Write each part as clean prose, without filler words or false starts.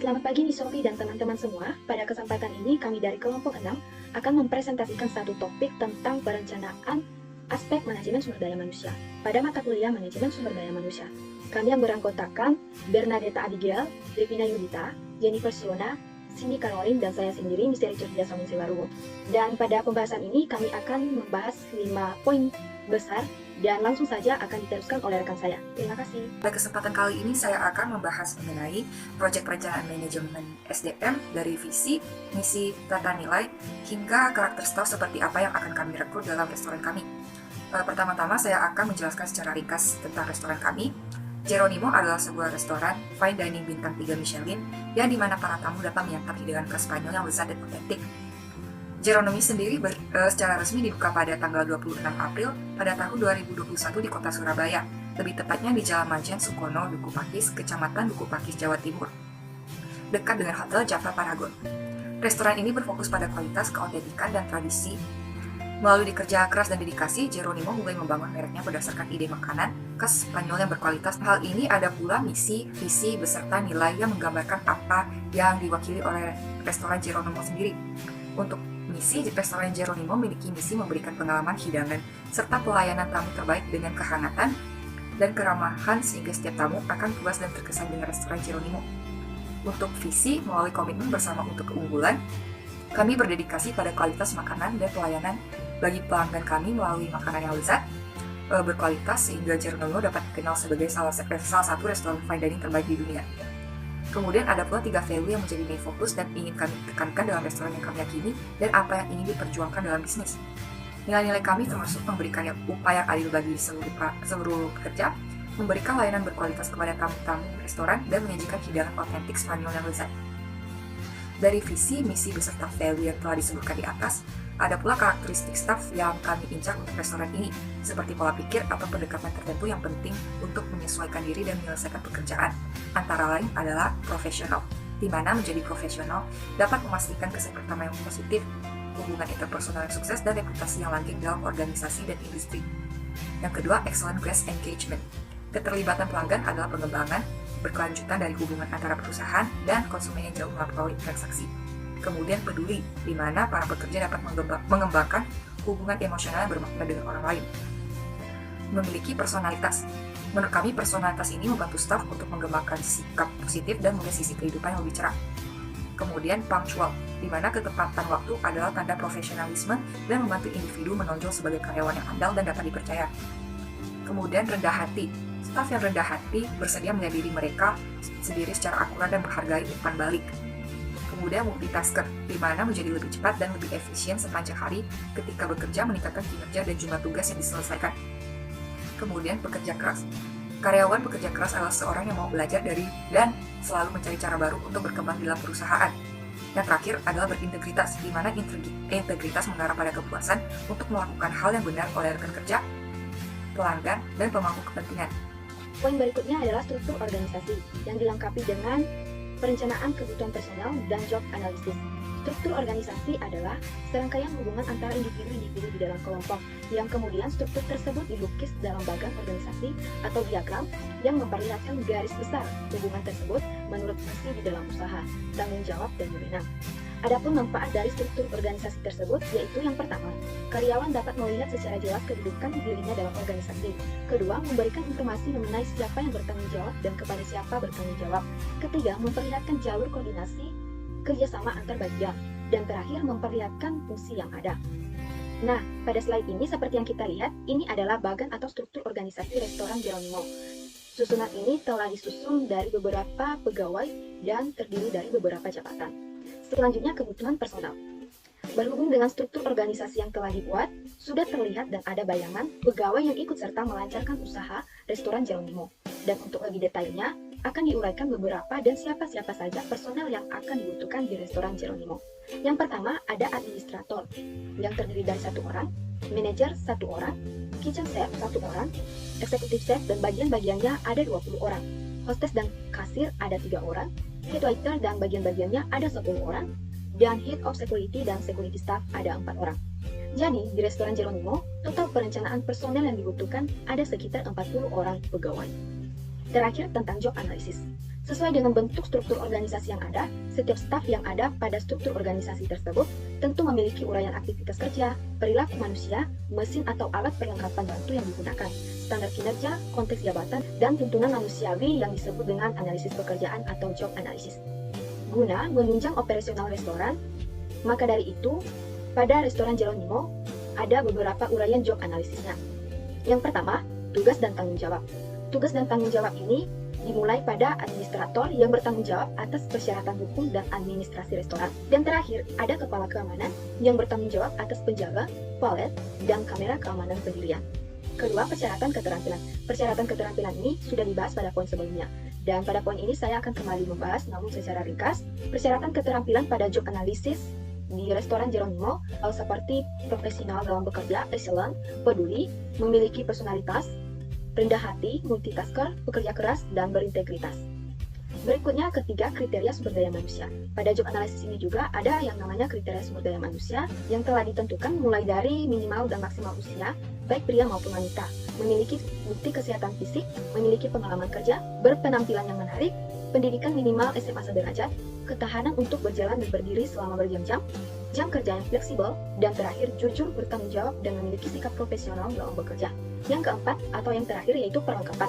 Selamat pagi Nih Sofi dan teman-teman semua. Pada kesempatan ini kami dari kelompok 6 akan mempresentasikan satu topik tentang perencanaan aspek manajemen sumber daya manusia pada mata kuliah manajemen sumber daya manusia. Kami yang beranggotakan Bernadetta Abigail, Devina Yudita, Jennifer Siona, Cindy Caroline, dan saya sendiri Misteri Cerdia Soningsiwaru. Dan pada pembahasan ini kami akan membahas 5 poin besar dan langsung saja akan diteruskan oleh rekan saya. Terima kasih. Pada kesempatan kali ini saya akan membahas mengenai proyek perencanaan manajemen SDM dari visi, misi, tata nilai, hingga karakter staff seperti apa yang akan kami rekrut dalam restoran kami. Pertama-tama saya akan menjelaskan secara ringkas tentang restoran kami. Geronimo adalah sebuah restoran fine dining bintang 3 Michelin yang dimana para tamu dapat menyantap hidangan khas Spanyol yang lezat dan otentik. Geronimo sendiri secara resmi dibuka pada tanggal 26 April pada tahun 2021 di kota Surabaya, lebih tepatnya di Jalan Majen Sukono, Duku Pakis, Kecamatan Duku Pakis, Jawa Timur, dekat dengan Hotel Java Paragon. Restoran ini berfokus pada kualitas, keautentikan, dan tradisi. Melalui kerja keras dan dedikasi, Geronimo mulai membangun mereknya berdasarkan ide makanan khas Spanyol yang berkualitas. Hal ini ada pula misi, visi, beserta nilai yang menggambarkan apa yang diwakili oleh restoran Geronimo sendiri. Untuk misi, restoran Geronimo memiliki misi memberikan pengalaman hidangan serta pelayanan tamu terbaik dengan kehangatan dan keramahan sehingga setiap tamu akan puas dan terkesan dengan restoran Geronimo. Untuk visi, melalui komitmen bersama untuk keunggulan, kami berdedikasi pada kualitas makanan dan pelayanan bagi pelanggan kami melalui makanan yang lezat, berkualitas sehingga Geronimo dapat dikenal sebagai salah satu restoran fine dining terbaik di dunia. Kemudian ada pula 3 value yang menjadi main fokus dan ingin kami tekankan dalam restoran yang kami yakini dan apa yang ingin diperjuangkan dalam bisnis. Nilai-nilai kami termasuk memberikan upaya adil bagi seluruh pekerja, memberikan layanan berkualitas kepada tamu-tamu restoran, dan menyajikan hidangan otentik Spanyol yang lezat. Dari visi, misi, beserta value yang telah disebutkan di atas, ada pula karakteristik staff yang kami incar untuk restoran ini, seperti pola pikir atau pendekatan tertentu yang penting untuk menyesuaikan diri dan menyelesaikan pekerjaan. Antara lain adalah profesional, di mana menjadi profesional dapat memastikan kesan pertama yang positif, hubungan interpersonal yang sukses, dan reputasi yang langgeng dalam organisasi dan industri. Yang kedua, excellent guest engagement. Keterlibatan pelanggan adalah pengembangan berkelanjutan dari hubungan antara perusahaan dan konsumen yang jauh melampaui transaksi. Kemudian peduli, di mana para pekerja dapat mengembangkan hubungan emosional yang bermakna dengan orang lain. Memiliki personalitas. Menurut kami, personalitas ini membantu staf untuk mengembangkan sikap positif dan melihat sisi kehidupan yang lebih cerah. Kemudian punctual, di mana ketepatan waktu adalah tanda profesionalisme dan membantu individu menonjol sebagai karyawan yang andal dan dapat dipercaya. Kemudian rendah hati. Staf yang rendah hati bersedia melihat diri mereka sendiri secara akurat dan menghargai umpan balik. Kemudian multitasker, di mana menjadi lebih cepat dan lebih efisien sepanjang hari ketika bekerja, meningkatkan kinerja dan jumlah tugas yang diselesaikan. Kemudian pekerja keras. Karyawan pekerja keras adalah seorang yang mau belajar dari dan selalu mencari cara baru untuk berkembang dalam perusahaan. Yang terakhir adalah berintegritas, di mana integritas mengarah pada kepuasan untuk melakukan hal yang benar oleh rekan kerja, pelanggan, dan pemangku kepentingan. Poin berikutnya adalah struktur organisasi yang dilengkapi dengan perencanaan kebutuhan personal dan job analysis. Struktur organisasi adalah serangkaian hubungan antara individu-individu di dalam kelompok yang kemudian struktur tersebut dilukis dalam bagan organisasi atau diagram yang memperlihatkan garis besar hubungan tersebut menurut misi di dalam usaha, tanggung jawab, dan wewenang. Adapun manfaat dari struktur organisasi tersebut yaitu yang pertama, karyawan dapat melihat secara jelas kedudukan dirinya dalam organisasi. Kedua, memberikan informasi mengenai siapa yang bertanggung jawab dan kepada siapa bertanggung jawab. Ketiga, memperlihatkan jalur koordinasi kerjasama antar bagian. Dan terakhir, memperlihatkan fungsi yang ada. Nah, pada slide ini seperti yang kita lihat, ini adalah bagan atau struktur organisasi restoran Geronimo. Susunan ini telah disusun dari beberapa pegawai dan terdiri dari beberapa jabatan. Selanjutnya, kebutuhan personal. Berhubung dengan struktur organisasi yang telah dibuat, sudah terlihat dan ada bayangan pegawai yang ikut serta melancarkan usaha restoran Geronimo. Dan untuk lebih detailnya, akan diuraikan beberapa dan siapa-siapa saja personel yang akan dibutuhkan di restoran Geronimo. Yang pertama, ada administrator, yang terdiri dari 1 orang, manajer 1 orang, kitchen chef 1 orang, eksekutif chef dan bagian-bagiannya ada 20 orang, hostess dan kasir ada 3 orang, head waiter dan bagian-bagiannya ada 10 orang, dan head of security dan security staff ada 4 orang. Jadi, di restoran Geronimo, total perencanaan personel yang dibutuhkan ada sekitar 40 orang pegawai. Terakhir, tentang job analysis. Sesuai dengan bentuk struktur organisasi yang ada, setiap staf yang ada pada struktur organisasi tersebut tentu memiliki uraian aktivitas kerja, perilaku manusia, mesin atau alat perlengkapan bantu yang digunakan, standar kinerja, konteks jabatan, dan tuntunan manusiawi yang disebut dengan analisis pekerjaan atau job analysis. Guna menunjang operasional restoran, maka dari itu, pada restoran Jeronimo ada beberapa uraian job analisisnya. Yang pertama, tugas dan tanggung jawab. Tugas dan tanggung jawab ini dimulai pada administrator yang bertanggung jawab atas persyaratan hukum dan administrasi restoran. Dan terakhir, ada kepala keamanan yang bertanggung jawab atas penjaga, valet, dan kamera keamanan pendirian. Kedua, persyaratan keterampilan. Persyaratan keterampilan ini sudah dibahas pada poin sebelumnya. Dan pada poin ini saya akan kembali membahas, namun secara ringkas, persyaratan keterampilan pada job analysis di restoran Jeronimo seperti profesional dalam bekerja, excellent, peduli, memiliki personalitas, rendah hati, multitasker, pekerja keras, dan berintegritas. Berikutnya, ketiga, kriteria sumber daya manusia. Pada job analysis ini juga ada yang namanya kriteria sumber daya manusia yang telah ditentukan mulai dari minimal dan maksimal usia, baik pria maupun wanita, memiliki bukti kesehatan fisik, memiliki pengalaman kerja, berpenampilan yang menarik, pendidikan minimal SMA sederajat, ketahanan untuk berjalan dan berdiri selama berjam-jam, jam kerja yang fleksibel, dan terakhir, jujur, bertanggung jawab, dan memiliki sikap profesional dalam bekerja. Yang keempat, atau yang terakhir, yaitu perlengkapan.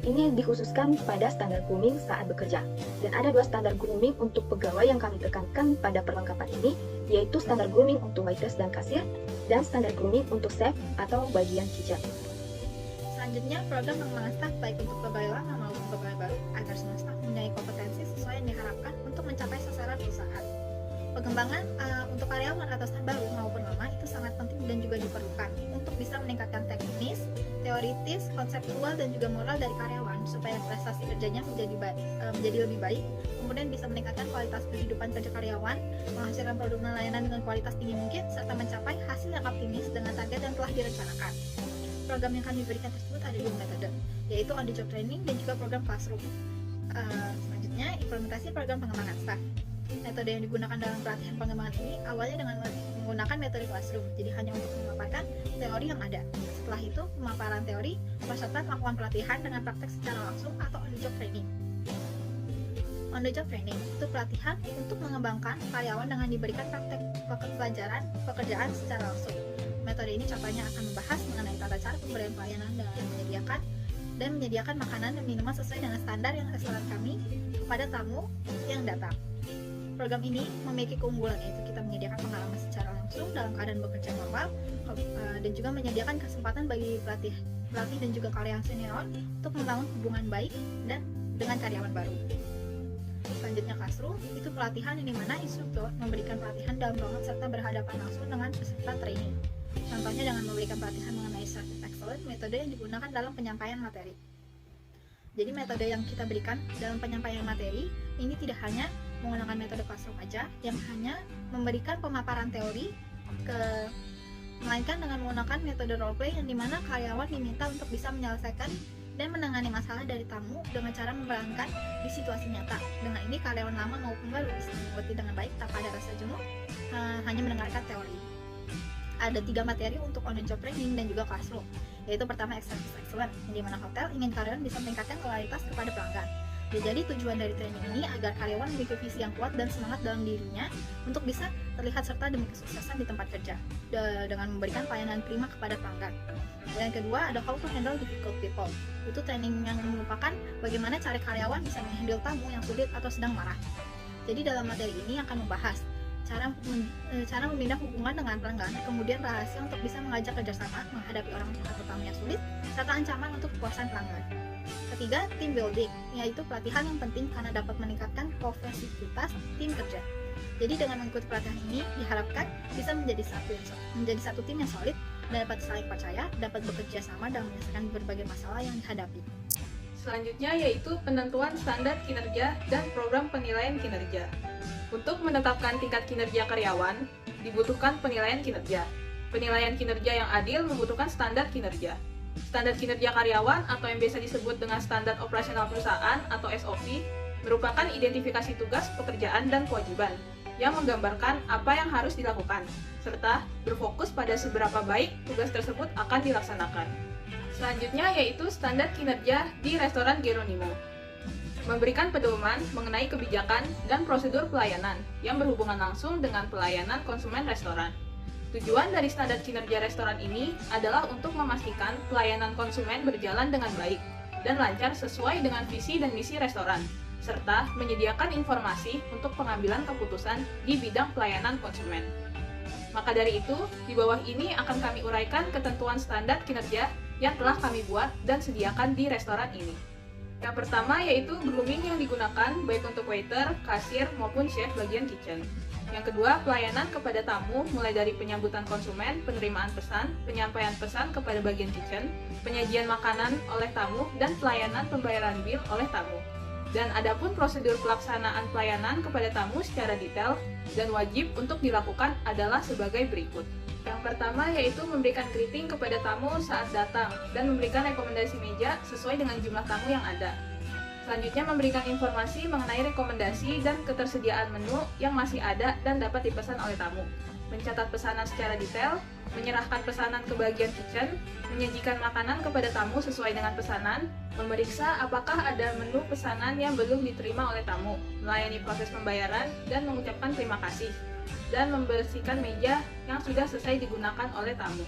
Ini dikhususkan pada standar grooming saat bekerja. Dan ada dua standar grooming untuk pegawai yang kami tekankan pada perlengkapan ini, yaitu standar grooming untuk waitress dan kasir, dan standar grooming untuk chef atau bagian kitchen. Selanjutnya, program pengembangan staf baik untuk pegawai lama maupun pegawai baru agar semua staf mempunyai kompetensi sesuai yang diharapkan untuk mencapai sasaran perusahaan. Pengembangan untuk karyawan atau staf baru maupun lama itu sangat penting dan juga diperlukan untuk bisa meningkatkan teknis, teoritis, konseptual, dan juga moral dari karyawan supaya prestasi kerjanya menjadi lebih baik, kemudian bisa meningkatkan kualitas kehidupan kerja karyawan, menghasilkan produk dan layanan dengan kualitas tinggi mungkin, serta mencapai hasil yang optimis dengan target yang telah direncanakan. Program yang kami berikan tersebut ada dua metode, yaitu on the job training dan juga program classroom. Selanjutnya, implementasi program pengembangan staf. Metode yang digunakan dalam pelatihan pengembangan ini awalnya dengan menggunakan metode classroom, jadi hanya untuk memaparkan teori yang ada. Setelah itu, pemaparan teori, peserta melakukan pelatihan dengan praktek secara langsung atau on the job training. On the job training itu pelatihan untuk mengembangkan karyawan dengan diberikan praktek pelajaran pekerjaan secara langsung. Metode ini contohnya akan membahas mengenai tata cara pemberian pelayanan dan menyediakan makanan dan minuman sesuai dengan standar yang restoran kami kepada tamu yang datang. Program ini memiliki keunggulan, yaitu kita menyediakan pengalaman secara langsung dalam keadaan bekerja normal, dan juga menyediakan kesempatan bagi pelatih dan juga karyawan senior untuk membangun hubungan baik dan dengan karyawan baru. Selanjutnya, classroom itu pelatihan yang dimana instruktur memberikan pelatihan dalam ruangan serta berhadapan langsung dengan peserta training. Contohnya dengan memberikan pelatihan mengenai service excellence, metode yang digunakan dalam penyampaian materi. Jadi metode yang kita berikan dalam penyampaian materi ini tidak hanya menggunakan metode classroom aja yang hanya memberikan pemaparan teori, melainkan dengan menggunakan metode roleplay yang dimana karyawan diminta untuk bisa menyelesaikan dan menangani masalah dari tamu dengan cara memerankan di situasi nyata. Dengan ini karyawan lama maupun baru bisa mengikuti dengan baik tanpa ada rasa jenuh, hanya mendengarkan teori. Ada 3 materi untuk on the job training dan juga classroom, yaitu pertama service excellence, di mana hotel ingin karyawan bisa meningkatkan kualitas kepada pelanggan. Jadi tujuan dari training ini agar karyawan memiliki visi yang kuat dan semangat dalam dirinya untuk bisa terlihat serta demi kesuksesan di tempat kerja dengan memberikan pelayanan prima kepada pelanggan. Dan yang kedua ada how to handle difficult people. Itu training yang merupakan bagaimana cara karyawan bisa menghandle tamu yang sulit atau sedang marah. Jadi dalam materi ini akan membahas cara membina hubungan dengan pelanggan, kemudian rahasia untuk bisa mengajak kerjasama menghadapi orang atau tamu yang sulit, serta ancaman untuk kepuasan pelanggan. Ketiga, team building, yaitu pelatihan yang penting karena dapat meningkatkan kohesivitas tim kerja. Jadi dengan mengikuti pelatihan ini diharapkan bisa menjadi satu tim yang solid dan dapat saling percaya, dapat bekerja sama dalam menyelesaikan berbagai masalah yang dihadapi. Selanjutnya yaitu penentuan standar kinerja dan program penilaian kinerja. Untuk menetapkan tingkat kinerja karyawan, dibutuhkan penilaian kinerja. Penilaian kinerja yang adil membutuhkan standar kinerja. Standar kinerja karyawan atau yang biasa disebut dengan standar operasional perusahaan atau SOP merupakan identifikasi tugas, pekerjaan, dan kewajiban yang menggambarkan apa yang harus dilakukan, serta berfokus pada seberapa baik tugas tersebut akan dilaksanakan. Selanjutnya yaitu standar kinerja di restoran Jeronimo. memberikan pedoman mengenai kebijakan dan prosedur pelayanan yang berhubungan langsung dengan pelayanan konsumen restoran. Tujuan dari standar kinerja restoran ini adalah untuk memastikan pelayanan konsumen berjalan dengan baik dan lancar sesuai dengan visi dan misi restoran, serta menyediakan informasi untuk pengambilan keputusan di bidang pelayanan konsumen. Maka dari itu, di bawah ini akan kami uraikan ketentuan standar kinerja yang telah kami buat dan sediakan di restoran ini. Yang pertama yaitu grooming yang digunakan baik untuk waiter, kasir, maupun chef bagian kitchen. Yang kedua, pelayanan kepada tamu mulai dari penyambutan konsumen, penerimaan pesan, penyampaian pesan kepada bagian kitchen, penyajian makanan oleh tamu, dan pelayanan pembayaran bil oleh tamu. Dan adapun prosedur pelaksanaan pelayanan kepada tamu secara detail dan wajib untuk dilakukan adalah sebagai berikut. Yang pertama yaitu memberikan greeting kepada tamu saat datang dan memberikan rekomendasi meja sesuai dengan jumlah tamu yang ada. Selanjutnya memberikan informasi mengenai rekomendasi dan ketersediaan menu yang masih ada dan dapat dipesan oleh tamu. Mencatat pesanan secara detail, menyerahkan pesanan ke bagian kitchen, menyajikan makanan kepada tamu sesuai dengan pesanan, memeriksa apakah ada menu pesanan yang belum diterima oleh tamu, melayani proses pembayaran dan mengucapkan terima kasih, dan membersihkan meja yang sudah selesai digunakan oleh tamu.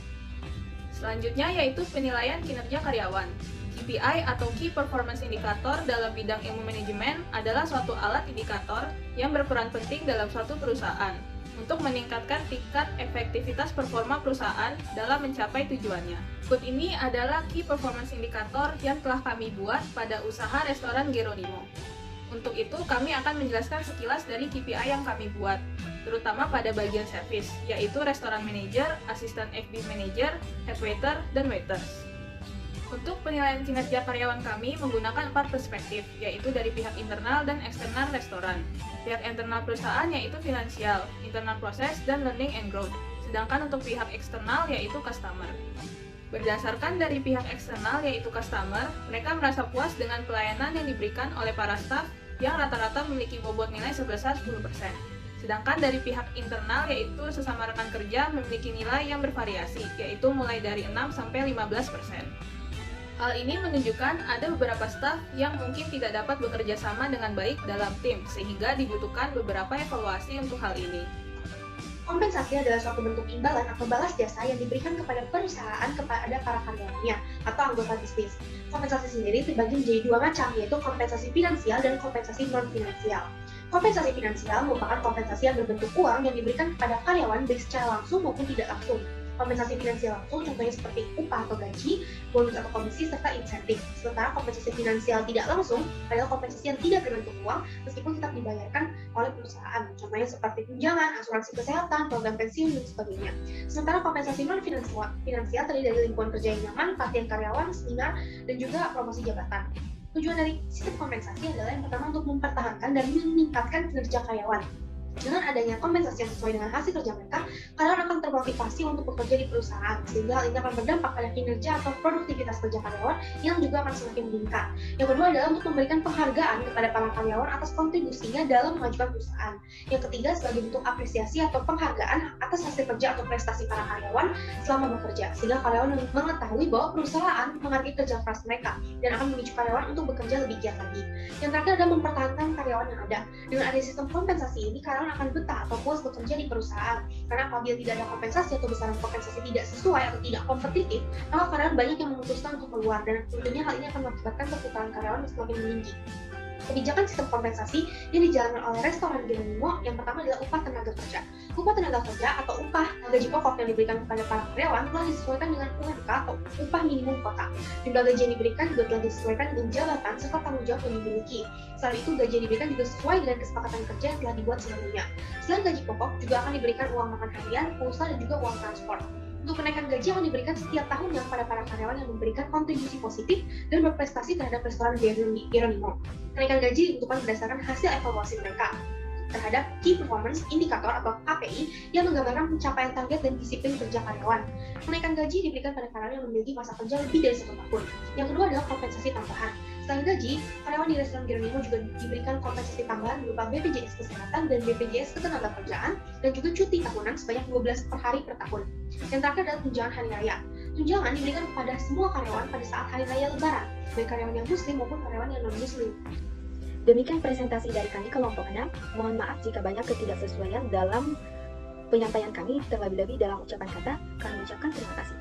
Selanjutnya yaitu penilaian kinerja karyawan. KPI atau Key Performance Indicator dalam bidang ilmu manajemen adalah suatu alat indikator yang berperan penting dalam suatu perusahaan untuk meningkatkan tingkat efektivitas performa perusahaan dalam mencapai tujuannya. Berikut ini adalah Key Performance Indicator yang telah kami buat pada usaha restoran Geronimo. Untuk itu, kami akan menjelaskan sekilas dari KPI yang kami buat, terutama pada bagian service, yaitu restoran manager, asisten FB manager, head waiter, dan waiters. Untuk penilaian kinerja karyawan kami menggunakan 4 perspektif, yaitu dari pihak internal dan eksternal restoran. Pihak internal perusahaan yaitu finansial, internal proses, dan learning and growth. Sedangkan untuk pihak eksternal yaitu customer. Berdasarkan dari pihak eksternal yaitu customer, mereka merasa puas dengan pelayanan yang diberikan oleh para staf yang rata-rata memiliki bobot nilai sebesar 10%. Sedangkan dari pihak internal yaitu sesama rekan kerja memiliki nilai yang bervariasi, yaitu mulai dari 6-15%. Hal ini menunjukkan ada beberapa staf yang mungkin tidak dapat bekerja sama dengan baik dalam tim, sehingga dibutuhkan beberapa evaluasi untuk hal ini. Kompensasi adalah suatu bentuk imbalan atau balas jasa yang diberikan kepada perusahaan kepada para karyawannya atau anggota bisnis. Kompensasi sendiri terbagi menjadi dua macam, yaitu kompensasi finansial dan kompensasi non-finansial. Kompensasi finansial merupakan kompensasi yang berbentuk uang yang diberikan kepada karyawan baik secara langsung maupun tidak langsung. Kompensasi finansial langsung contohnya seperti upah atau gaji, bonus atau komisi, serta insentif. Sementara kompensasi finansial tidak langsung adalah kompensasi yang tidak berbentuk uang meskipun tetap dibayarkan oleh perusahaan. Contohnya seperti tunjangan, asuransi kesehatan, program pensiun, dan sebagainya. Sementara kompensasi non-finansial terdiri dari lingkungan kerja yang nyaman, pelatihan karyawan, seminar, dan juga promosi jabatan. Tujuan dari sistem kompensasi adalah yang pertama untuk mempertahankan dan meningkatkan kinerja karyawan. Dengan adanya kompensasi yang sesuai dengan hasil kerja mereka, karyawan akan termotivasi untuk bekerja di perusahaan, sehingga hal ini akan berdampak pada kinerja atau produktivitas kerja karyawan yang juga akan semakin meningkat. Yang kedua adalah untuk memberikan penghargaan kepada para karyawan atas kontribusinya dalam memajukan perusahaan. Yang ketiga sebagai bentuk apresiasi atau penghargaan atas hasil kerja atau prestasi para karyawan selama bekerja, sehingga karyawan mengetahui bahwa perusahaan menghargai kerja keras mereka dan akan memicu karyawan untuk bekerja lebih giat lagi. Yang terakhir adalah mempertahankan karyawan yang ada. Dengan adanya sistem kompensasi ini, karyawan akan betah atau puas bekerja di perusahaan. Karena apabila tidak ada kompensasi atau besaran kompensasi tidak sesuai atau tidak kompetitif, maka karyawan banyak yang memutuskan untuk keluar, dan tentunya hal ini akan mengakibatkan perputaran karyawan semakin meninggi. Kebijakan sistem kompensasi yang dijalankan oleh restoran Geronimo yang pertama adalah upah tenaga kerja. Upah tenaga kerja atau upah gaji pokok yang diberikan kepada para karyawan telah disesuaikan dengan UMK atau upah minimum kota. Jumlah gaji yang diberikan juga telah disesuaikan dengan jabatan serta tanggung jawab yang dimiliki. Selain itu, gaji yang diberikan juga sesuai dengan kesepakatan kerja yang telah dibuat sebelumnya. Selain gaji pokok, juga akan diberikan uang makan harian, pulsa, dan juga uang transport. Untuk kenaikan gaji akan diberikan setiap tahunnya kepada para karyawan yang memberikan kontribusi positif dan berprestasi terhadap restoran Geronimo. Kenaikan gaji ditentukan berdasarkan hasil evaluasi mereka terhadap Key Performance Indicator atau KPI yang menggambarkan pencapaian target dan disiplin kerja karyawan. Kenaikan gaji diberikan pada karyawan yang memiliki masa kerja lebih dari 1 tahun. Yang kedua adalah kompensasi tambahan. Selain gaji, karyawan di restoran Geronimo juga diberikan kompensasi tambahan berupa BPJS Kesehatan dan BPJS Ketenagakerjaan dan juga cuti tahunan sebanyak 12 per hari per tahun. Yang terakhir adalah tunjangan hari raya. Tunjangan diberikan kepada semua karyawan pada saat hari raya Lebaran, baik karyawan yang muslim maupun karyawan yang non-muslim. Demikian presentasi dari kami kelompok 6. Mohon maaf jika banyak ketidaksesuaian dalam penyampaian kami, terlebih-lebih dalam ucapan kata. Kami ucapkan terima kasih.